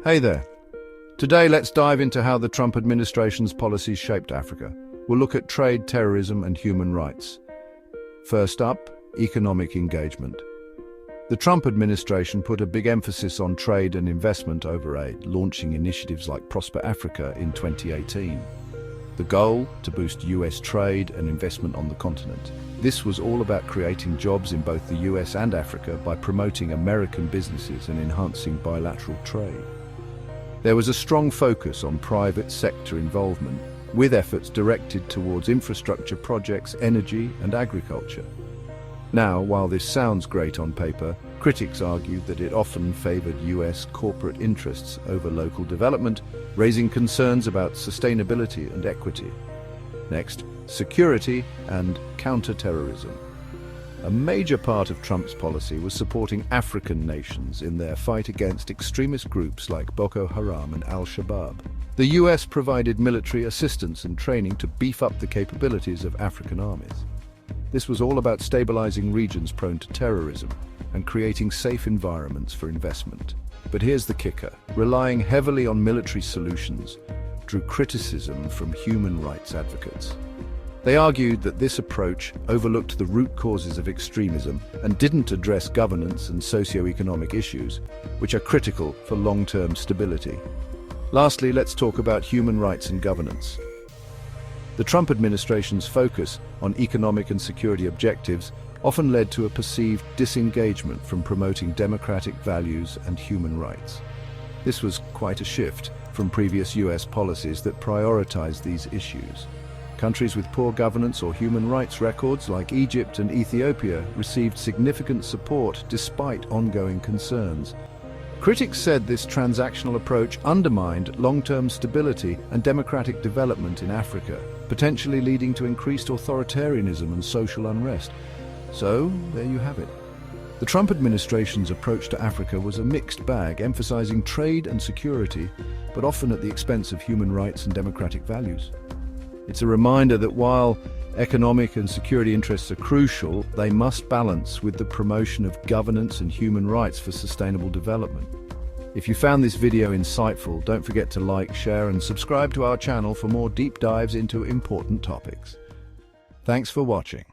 Hey there. Today let's dive into how the Trump administration's policies shaped Africa. We'll look at trade, terrorism, and human rights. First up, economic engagement. The Trump administration put a big emphasis on trade and investment over aid, launching initiatives like Prosper Africa in 2018. The goal, to boost US trade and investment on the continent. This was all about creating jobs in both the US and Africa by promoting American businesses and enhancing bilateral trade. There was a strong focus on private sector involvement, with efforts directed towards infrastructure projects, energy, and agriculture. Now, while this sounds great on paper, critics argued that it often favored US corporate interests over local development, raising concerns about sustainability and equity. Next, security and counter-terrorism. A major part of Trump's policy was supporting African nations in their fight against extremist groups like Boko Haram and Al-Shabaab. The US provided military assistance and training to beef up the capabilities of African armies. This was all about stabilizing regions prone to terrorism and creating safe environments for investment. But here's the kicker: relying heavily on military solutions drew criticism from human rights advocates. They argued that this approach overlooked the root causes of extremism and didn't address governance and socio-economic issues, which are critical for long-term stability. Lastly, let's talk about human rights and governance. The Trump administration's focus on economic and security objectives often led to a perceived disengagement from promoting democratic values and human rights. This was quite a shift from previous US policies that prioritized these issues. Countries with poor governance or human rights records like Egypt and Ethiopia received significant support despite ongoing concerns. Critics said this transactional approach undermined long-term stability and democratic development in Africa, potentially leading to increased authoritarianism and social unrest. So, there you have it. The Trump administration's approach to Africa was a mixed bag, emphasizing trade and security, but often at the expense of human rights and democratic values. It's a reminder that while economic and security interests are crucial, they must balance with the promotion of governance and human rights for sustainable development. If you found this video insightful, don't forget to like, share, and subscribe to our channel for more deep dives into important topics. Thanks for watching.